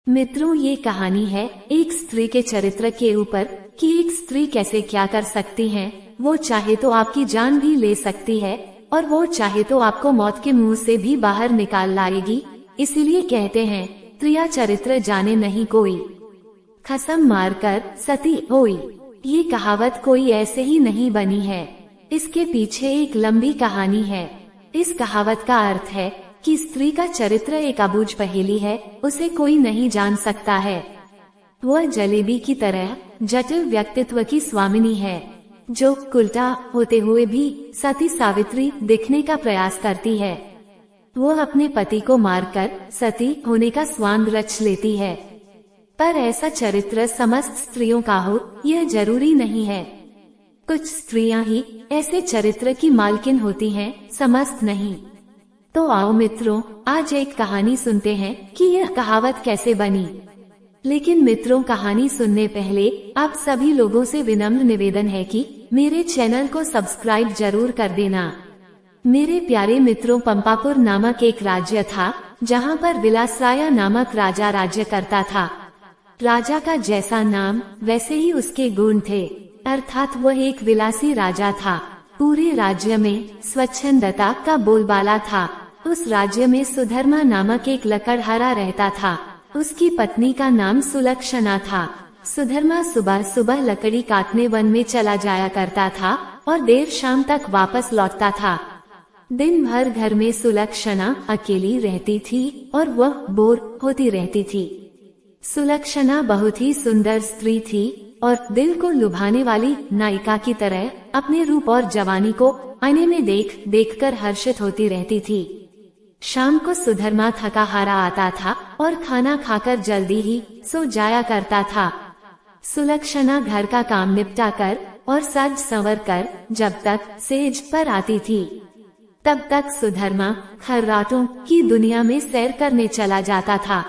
मित्रों, ये कहानी है एक स्त्री के चरित्र के ऊपर कि एक स्त्री कैसे क्या कर सकती है। वो चाहे तो आपकी जान भी ले सकती है और वो चाहे तो आपको मौत के मुंह से भी बाहर निकाल लाएगी। इसीलिए कहते हैं, स्त्रिया चरित्र जाने नहीं कोई, खसम मारकर सती होई। ये कहावत कोई ऐसे ही नहीं बनी है, इसके पीछे एक लंबी कहानी है। इस कहावत का अर्थ है कि स्त्री का चरित्र एक अबूझ पहेली है, उसे कोई नहीं जान सकता है। वह जलेबी की तरह जटिल व्यक्तित्व की स्वामिनी है, जो उल्टा होते हुए भी सती सावित्री दिखने का प्रयास करती है। वह अपने पति को मारकर सती होने का स्वांग रच लेती है, पर ऐसा चरित्र समस्त स्त्रियों का हो यह जरूरी नहीं है। कुछ स्त्रियां ही ऐसे चरित्र की मालकिन होती हैं, समस्त नहीं। तो आओ मित्रों, आज एक कहानी सुनते हैं कि यह कहावत कैसे बनी। लेकिन मित्रों, कहानी सुनने पहले आप सभी लोगों से विनम्र निवेदन है कि मेरे चैनल को सब्सक्राइब जरूर कर देना। मेरे प्यारे मित्रों, पंपापुर नामक एक राज्य था जहां पर विलासराय नामक राजा राज्य करता था। राजा का जैसा नाम वैसे ही उसके गुण थे, अर्थात वह एक विलासी राजा था। पूरे राज्य में स्वच्छंदता का बोलबाला था। उस राज्य में सुधर्मा नामक एक लकड़हारा रहता था। उसकी पत्नी का नाम सुलक्षणा था। सुधर्मा सुबह सुबह लकड़ी काटने वन में चला जाया करता था और देर शाम तक वापस लौटता था। दिन भर घर में सुलक्षणा अकेली रहती थी और वह बोर होती रहती थी। सुलक्षणा बहुत ही सुंदर स्त्री थी और दिल को लुभाने वाली नायिका की तरह अपने रूप और जवानी को आईने में देख कर हर्षित होती रहती थी। शाम को सुधर्मा थका हारा आता था और खाना खाकर जल्दी ही सो जाया करता था। सुलक्षणा घर का काम निपटा कर और सज संवर कर जब तक सेज पर आती थी, तब तक सुधर्मा खर्राटों की दुनिया में सैर करने चला जाता था।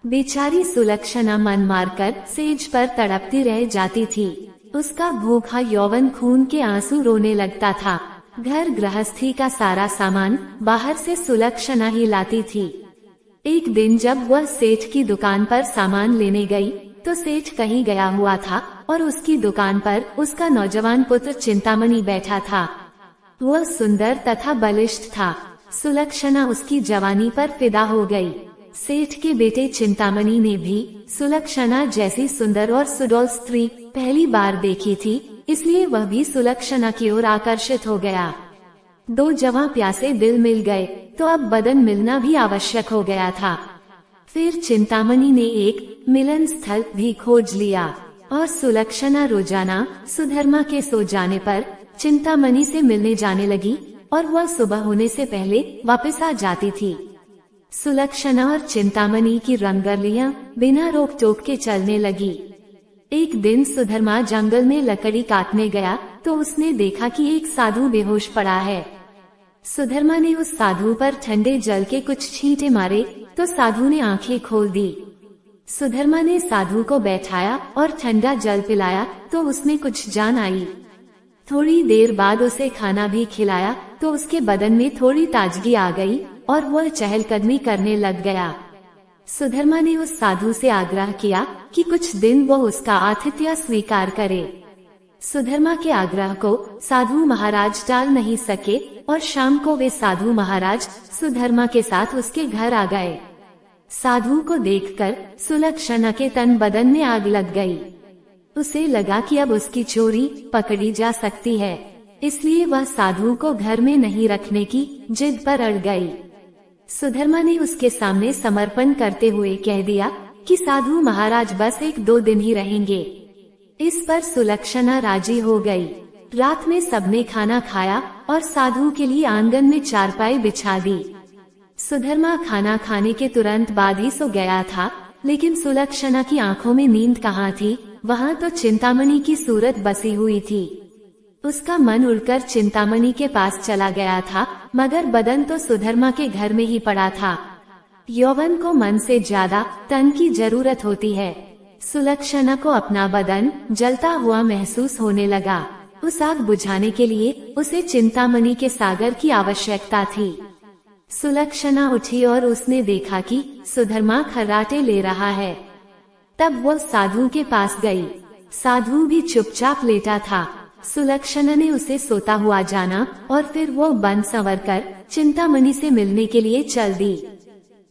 बेचारी सुलक्षणा मन मारकर सेज पर तड़पती रह जाती थी। उसका भूखा यौवन खून के आंसू रोने लगता था। घर गृहस्थी का सारा सामान बाहर से सुलक्षणा ही लाती थी। एक दिन जब वह सेठ की दुकान पर सामान लेने गई तो सेठ कहीं गया हुआ था और उसकी दुकान पर उसका नौजवान पुत्र चिंतामणि बैठा था। वह सुंदर तथा बलिष्ठ था। सुलक्षणा उसकी जवानी पर फिदा हो गई। सेठ के बेटे चिंतामणि ने भी सुलक्षणा जैसी सुंदर और सुडौल स्त्री पहली बार देखी थी, इसलिए वह भी सुलक्षणा की ओर आकर्षित हो गया। दो जवां प्यासे दिल मिल गए तो अब बदन मिलना भी आवश्यक हो गया था। फिर चिंतामणि ने एक मिलन स्थल भी खोज लिया और सुलक्षणा रोजाना सुधर्मा के सो जाने पर चिंतामणि से मिलने जाने लगी और वह सुबह होने से पहले वापस आ जाती थी। सुलक्षणा और चिंतामणि की रंगरलियां बिना रोक टोक के चलने लगी। एक दिन सुधर्मा जंगल में लकड़ी काटने गया तो उसने देखा कि एक साधु बेहोश पड़ा है। सुधर्मा ने उस साधु पर ठंडे जल के कुछ छींटे मारे तो साधु ने आंखें खोल दी। सुधर्मा ने साधु को बैठाया और ठंडा जल पिलाया तो उसमें कुछ जान आई। थोड़ी देर बाद उसे खाना भी खिलाया तो उसके बदन में थोड़ी ताजगी आ गई और वह चहलकदमी करने लग गया। सुधर्मा ने उस साधु से आग्रह किया कि कुछ दिन वो उसका आतिथ्य स्वीकार करे। सुधर्मा के आग्रह को साधु महाराज टाल नहीं सके और शाम को वे साधु महाराज सुधर्मा के साथ उसके घर आ गए। साधु को देखकर सुलक्षणा के तन बदन में आग लग गई। उसे लगा कि अब उसकी चोरी पकड़ी जा सकती है, इसलिए वह साधु को घर में नहीं रखने की जिद पर अड़ गई। सुधर्मा ने उसके सामने समर्पण करते हुए कह दिया कि साधु महाराज बस 1-2 दिन ही रहेंगे। इस पर सुलक्षणा राजी हो गई। रात में सबने खाना खाया और साधु के लिए आंगन में चारपाई बिछा दी। सुधर्मा खाना खाने के तुरंत बाद ही सो गया था, लेकिन सुलक्षणा की आंखों में नींद कहाँ थी, वहाँ तो चिंतामणि की सूरत बसी हुई थी। उसका मन उड़कर चिंतामणि के पास चला गया था, मगर बदन तो सुधर्मा के घर में ही पड़ा था। यौवन को मन से ज्यादा तन की जरूरत होती है। सुलक्षणा को अपना बदन जलता हुआ महसूस होने लगा। उस आग बुझाने के लिए उसे चिंतामणि के सागर की आवश्यकता थी। सुलक्षणा उठी और उसने देखा कि सुधर्मा खर्राटे ले रहा है। तब वो साधु के पास गई। साधु भी चुपचाप लेटा था। सुलक्षणा ने उसे सोता हुआ जाना और फिर वो बन संवर कर चिंतामणि से मिलने के लिए चल दी।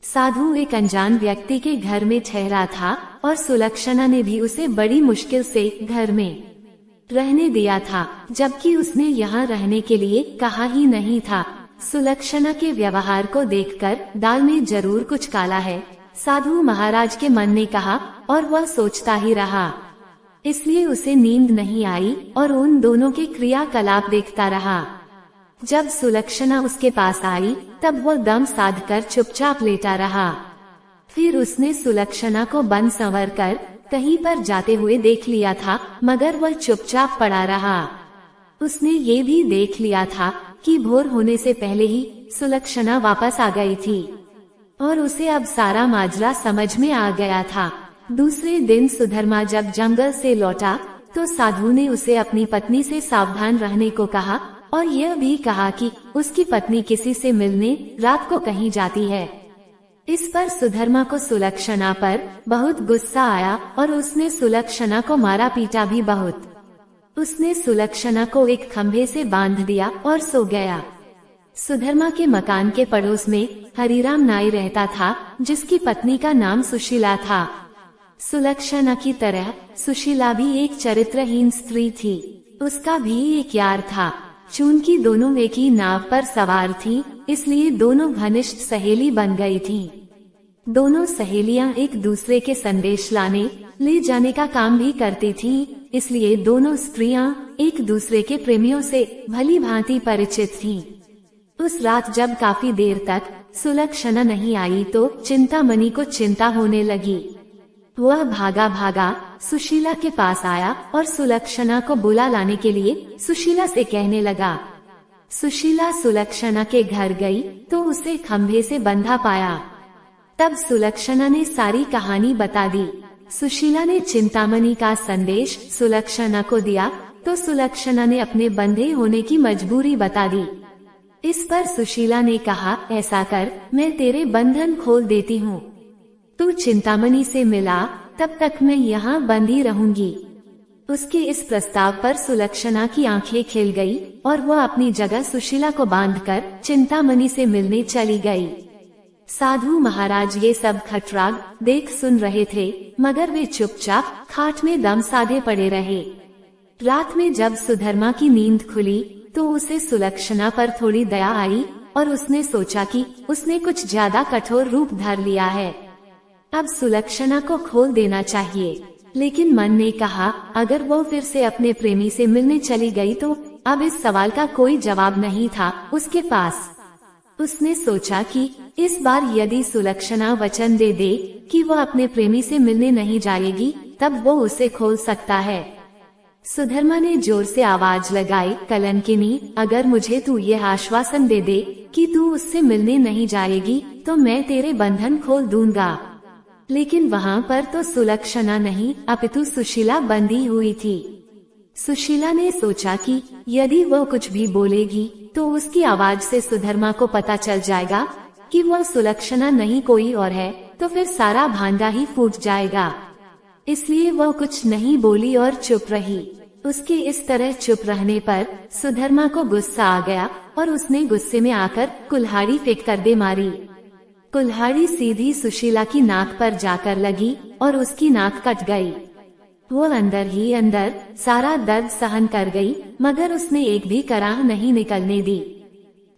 साधु एक अनजान व्यक्ति के घर में ठहरा था और सुलक्षणा ने भी उसे बड़ी मुश्किल से घर में रहने दिया था, जबकि उसने यहाँ रहने के लिए कहा ही नहीं था। सुलक्षणा के व्यवहार को देखकर दाल में जरूर कुछ काला है, साधु महाराज के मन ने कहा और वह सोचता ही रहा। इसलिए उसे नींद नहीं आई और उन दोनों के क्रियाकलाप देखता रहा। जब सुलक्षणा उसके पास आई तब वो दम साध कर चुपचाप लेटा रहा। फिर उसने सुलक्षणा को बन संवर कर कहीं पर जाते हुए देख लिया था, मगर वह चुपचाप पड़ा रहा। उसने ये भी देख लिया था कि भोर होने से पहले ही सुलक्षणा वापस आ गई थी और उसे अब सारा माजरा समझ में आ गया था। दूसरे दिन सुधर्मा जब जंगल से लौटा तो साधु ने उसे अपनी पत्नी से सावधान रहने को कहा और यह भी कहा कि उसकी पत्नी किसी से मिलने रात को कहीं जाती है। इस पर सुधर्मा को सुलक्षणा पर बहुत गुस्सा आया और उसने सुलक्षणा को मारा पीटा भी बहुत। उसने सुलक्षणा को एक खंभे से बांध दिया और सो गया। सुधर्मा के मकान के पड़ोस में हरिराम नाई रहता था, जिसकी पत्नी का नाम सुशीला था। सुलक्षणा की तरह सुशीला भी एक चरित्रहीन स्त्री थी। उसका भी एक यार था। चूंकि दोनों एक ही नाव पर सवार थीं, इसलिए दोनों घनिष्ठ सहेली बन गई थीं। दोनों सहेलियां एक दूसरे के संदेश लाने ले जाने का काम भी करती थीं, इसलिए दोनों स्त्रियां एक दूसरे के प्रेमियों से भली भांति परिचित थीं। उस रात जब काफी देर तक सुलक्षणा नहीं आई तो चिंतामणि को चिंता होने लगी। वह भागा भागा सुशीला के पास आया और सुलक्षणा को बुला लाने के लिए सुशीला से कहने लगा। सुशीला सुलक्षणा के घर गई तो उसे खंभे से बंधा पाया। तब सुलक्षणा ने सारी कहानी बता दी। सुशीला ने चिंतामणि का संदेश सुलक्षणा को दिया तो सुलक्षणा ने अपने बंधे होने की मजबूरी बता दी। इस पर सुशीला ने कहा, ऐसा कर, मैं तेरे बंधन खोल देती हूँ। तू चिंतामणि से मिला, तब तक मैं यहाँ बंधी रहूंगी। उसके इस प्रस्ताव पर सुलक्षणा की आंखें खिल गई और वह अपनी जगह सुशीला को बांधकर चिंतामणि से मिलने चली गई। साधु महाराज ये सब खटराग देख सुन रहे थे, मगर वे चुपचाप खाट में दम साधे पड़े रहे। रात में जब सुधर्मा की नींद खुली तो उसे सुलक्षणा पर थोड़ी दया आई और उसने सोचा कि उसने कुछ ज्यादा कठोर रूप धर लिया है, अब सुलक्षणा को खोल देना चाहिए। लेकिन मन ने कहा, अगर वो फिर से अपने प्रेमी से मिलने चली गई तो अब इस सवाल का कोई जवाब नहीं था उसके पास। उसने सोचा कि इस बार यदि सुलक्षणा वचन दे दे कि वो अपने प्रेमी से मिलने नहीं जाएगी, तब वो उसे खोल सकता है। सुधर्मा ने जोर से आवाज लगाई, कलंकिनी, अगर मुझे तू ये आश्वासन दे दे कि तू उससे मिलने नहीं जाएगी तो मैं तेरे बंधन खोल दूंगा। लेकिन वहाँ पर तो सुलक्षणा नहीं अपितु सुशीला बंधी हुई थी। सुशीला ने सोचा कि यदि वो कुछ भी बोलेगी तो उसकी आवाज से सुधर्मा को पता चल जाएगा कि वह सुलक्षणा नहीं कोई और है, तो फिर सारा भांडा ही फूट जाएगा। इसलिए वह कुछ नहीं बोली और चुप रही। उसके इस तरह चुप रहने पर सुधर्मा को गुस्सा आ गया और उसने गुस्से में आकर कुल्हाड़ी फेंक कर दे मारी। कुल्हाड़ी सीधी सुशीला की नाक पर जाकर लगी और उसकी नाक कट गई। वो अंदर ही अंदर सारा दर्द सहन कर गई, मगर उसने एक भी कराह नहीं निकलने दी।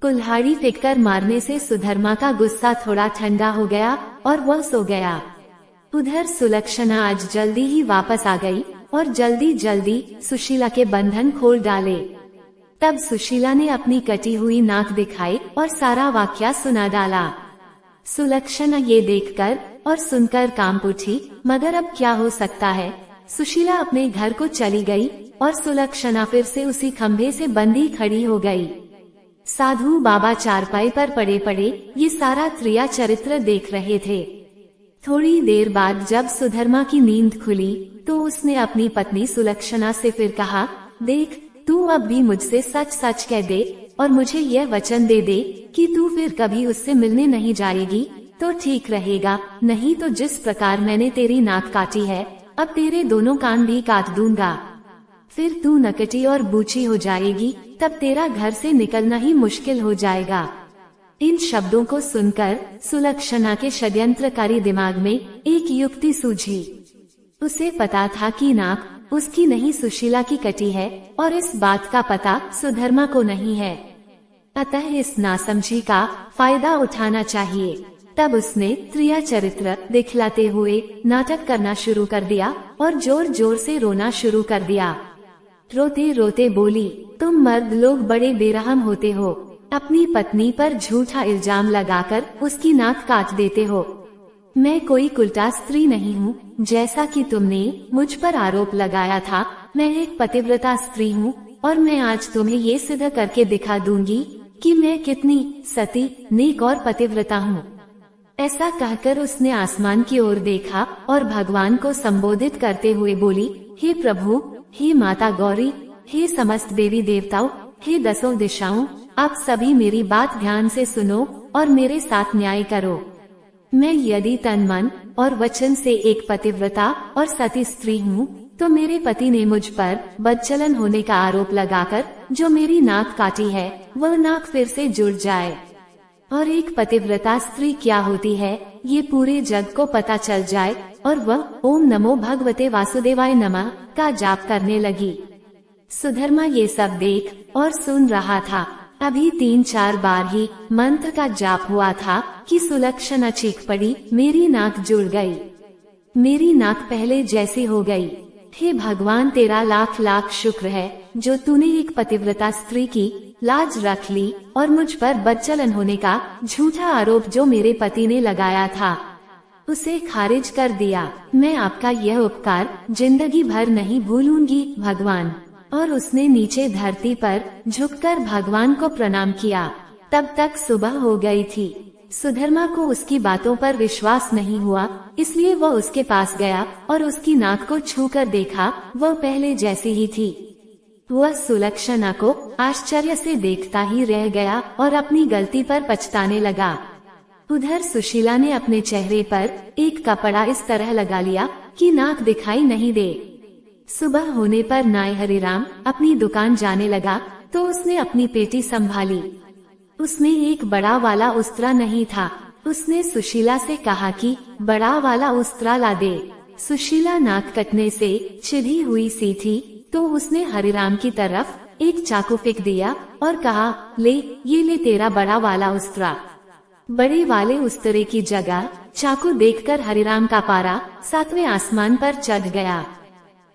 कुल्हाड़ी फेंककर मारने से सुधर्मा का गुस्सा थोड़ा ठंडा हो गया और वह सो गया। उधर सुलक्षणा आज जल्दी ही वापस आ गई और जल्दी जल्दी सुशीला के बंधन खोल डाले। तब सुशीला ने अपनी कटी हुई नाक दिखाई और सारा वाकया सुना डाला। सुलक्षणा ये देखकर और सुनकर कांप उठी, मगर अब क्या हो सकता है। सुशीला अपने घर को चली गई और सुलक्षणा फिर से उसी खंभे से बंधी खड़ी हो गई। साधु बाबा चारपाई पर पड़े पड़े ये सारा क्रिया चरित्र देख रहे थे। थोड़ी देर बाद जब सुधर्मा की नींद खुली तो उसने अपनी पत्नी सुलक्षणा से फिर कहा, देख, तू अब भी मुझसे सच सच कह दे और मुझे यह वचन दे दे कि तू फिर कभी उससे मिलने नहीं जाएगी तो ठीक रहेगा, नहीं तो जिस प्रकार मैंने तेरी नाक काटी है अब तेरे दोनों कान भी काट दूंगा। फिर तू नकटी और बूची हो जाएगी, तब तेरा घर से निकलना ही मुश्किल हो जाएगा। इन शब्दों को सुनकर सुलक्षणा के षड्यंत्रकारी दिमाग में एक युक्ति सूझी। उसे पता था कि नाक उसकी नहीं सुशीला की कटी है और इस बात का पता सुधर्मा को नहीं है, अतः इस नासमझी का फायदा उठाना चाहिए। तब उसने त्रिया चरित्र दिखलाते हुए नाटक करना शुरू कर दिया और जोर जोर से रोना शुरू कर दिया। रोते रोते बोली, तुम मर्द लोग बड़े बेरहम होते हो, अपनी पत्नी पर झूठा इल्जाम लगाकर उसकी नाक काट देते हो। मैं कोई कुलटा स्त्री नहीं हूँ, जैसा कि तुमने मुझ पर आरोप लगाया था। मैं एक पतिव्रता स्त्री हूँ और मैं आज तुम्हें ये सिद्ध करके दिखा दूंगी कि मैं कितनी सती, नेक और पतिव्रता हूँ। ऐसा कहकर उसने आसमान की ओर देखा और भगवान को संबोधित करते हुए बोली, हे प्रभु, हे माता गौरी, हे समस्त देवी देवताओं, हे दसों दिशाओं, आप सभी मेरी बात ध्यान से सुनो और मेरे साथ न्याय करो। मैं यदि तन मन और वचन से एक पतिव्रता और सती स्त्री हूँ, तो मेरे पति ने मुझ पर बदचलन होने का आरोप लगाकर जो मेरी नाक काटी है वह नाक फिर से जुड़ जाए। और एक पतिव्रता स्त्री क्या होती है ये पूरे जग को पता चल जाए और वह ओम नमो भगवते वासुदेवाय नमः का जाप करने लगी। सुधर्मा ये सब देख और सुन रहा था। अभी 3-4 बार ही मंत्र का जाप हुआ था कि सुलक्षणा चीख पड़ी, मेरी नाक जुड़ गई, मेरी नाक पहले जैसी हो गई। हे भगवान, तेरा लाख लाख शुक्र है जो तूने एक पतिव्रता स्त्री की लाज रख ली और मुझ पर बदचलन होने का झूठा आरोप जो मेरे पति ने लगाया था उसे खारिज कर दिया। मैं आपका यह उपकार जिंदगी भर नहीं भूलूंगी भगवान। और उसने नीचे धरती पर झुककर भगवान को प्रणाम किया। तब तक सुबह हो गई थी। सुधर्मा को उसकी बातों पर विश्वास नहीं हुआ, इसलिए वह उसके पास गया और उसकी नाक को छूकर देखा, वह पहले जैसी ही थी। वह सुलक्षणा को आश्चर्य से देखता ही रह गया और अपनी गलती पर पछताने लगा। उधर सुशीला ने अपने चेहरे पर एक कपड़ा इस तरह लगा लिया कि नाक दिखाई नहीं दे। सुबह होने पर नाई हरिराम अपनी दुकान जाने लगा तो उसने अपनी पेटी संभाली। उसमें एक बड़ा वाला उस्तरा नहीं था। उसने सुशीला से कहा कि बड़ा वाला उस्तरा ला दे। सुशीला नाक कटने से चिढ़ी हुई सी थी तो उसने हरिराम की तरफ एक चाकू फेंक दिया और कहा, ले ये ले तेरा बड़ा वाला उस्तरा। बड़े वाले उस्तरे की जगह चाकू देखकर हरिराम का पारा 7वें आसमान पर चढ़ गया।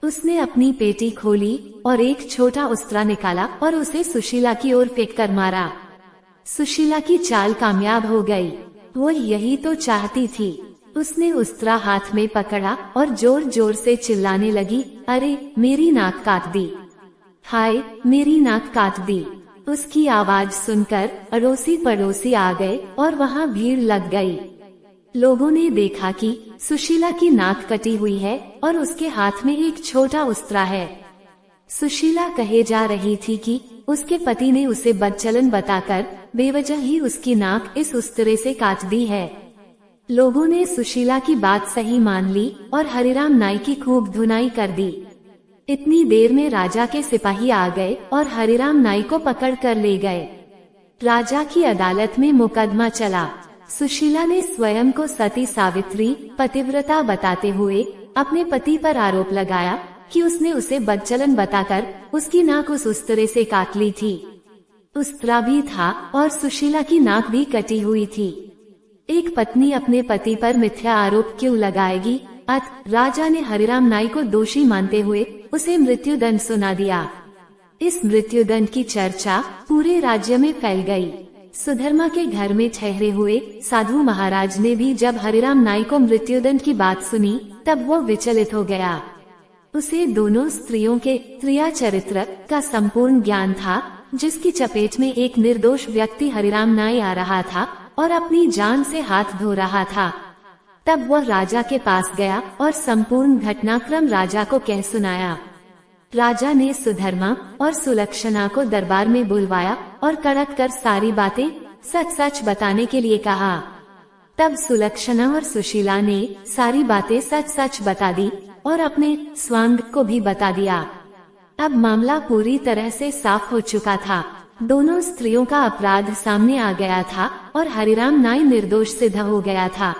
उसने अपनी पेटी खोली और एक छोटा उस्तरा निकाला और उसे सुशीला की ओर फेंक कर मारा। सुशीला की चाल कामयाब हो गई। वो यही तो चाहती थी। उसने उस्तरा हाथ में पकड़ा और जोर जोर से चिल्लाने लगी, अरे मेरी नाक काट दी, हाय मेरी नाक काट दी। उसकी आवाज सुनकर अड़ोसी पड़ोसी आ गए और वहाँ भीड़ लग गई। लोगों ने देखा कि सुशीला की नाक कटी हुई है और उसके हाथ में एक छोटा उस्तरा है। सुशीला कहे जा रही थी कि उसके पति ने उसे बदचलन बताकर बेवजह ही उसकी नाक इस उस्तरे से काट दी है। लोगों ने सुशीला की बात सही मान ली और हरिराम नाई की खूब धुनाई कर दी। इतनी देर में राजा के सिपाही आ गए और हरिराम नाई को पकड़ कर ले गए। राजा की अदालत में मुकदमा चला। सुशीला ने स्वयं को सती सावित्री पतिव्रता बताते हुए अपने पति पर आरोप लगाया कि उसने उसे बदचलन बताकर उसकी नाक उस उस्तरे से काट ली थी। उस्तरा भी था और सुशीला की नाक भी कटी हुई थी। एक पत्नी अपने पति पर मिथ्या आरोप क्यों लगाएगी? अतः राजा ने हरिराम नाई को दोषी मानते हुए उसे मृत्युदंड सुना दिया। इस मृत्युदंड की चर्चा पूरे राज्य में फैल गई। सुधर्मा के घर में ठहरे हुए साधु महाराज ने भी जब हरिराम नाई को मृत्युदंड की बात सुनी तब वो विचलित हो गया। उसे दोनों स्त्रियों के त्रिया चरित्र का संपूर्ण ज्ञान था, जिसकी चपेट में एक निर्दोष व्यक्ति हरिराम नाई आ रहा था और अपनी जान से हाथ धो रहा था। तब वह राजा के पास गया और संपूर्ण घटनाक्रम राजा को कह सुनाया। राजा ने सुधर्मा और सुलक्षणा को दरबार में बुलवाया और कड़क कर सारी बातें सच सच बताने के लिए कहा। तब सुलक्षणा और सुशीला ने सारी बातें सच सच बता दी और अपने स्वांग को भी बता दिया। अब मामला पूरी तरह से साफ हो चुका था। दोनों स्त्रियों का अपराध सामने आ गया था और हरिराम नाई निर्दोष सिद्ध हो गया था।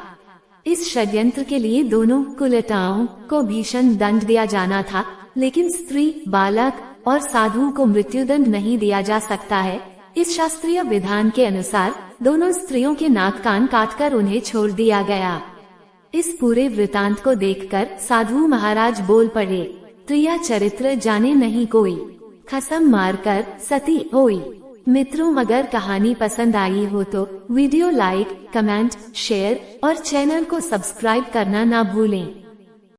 इस षड्यंत्र के लिए दोनों कुलटाओं को भीषण दंड दिया जाना था, लेकिन स्त्री, बालक और साधु को मृत्युदंड नहीं दिया जा सकता है। इस शास्त्रीय विधान के अनुसार दोनों स्त्रियों के नाक कान काटकर उन्हें छोड़ दिया गया। इस पूरे वृतांत को देखकर साधु महाराज बोल पड़े, त्रिया चरित्र जाने नहीं कोई, खसम मारकर सती होई। मित्रों, अगर कहानी पसंद आई हो तो वीडियो लाइक, कमेंट, शेयर और चैनल को सब्सक्राइब करना ना भूलें।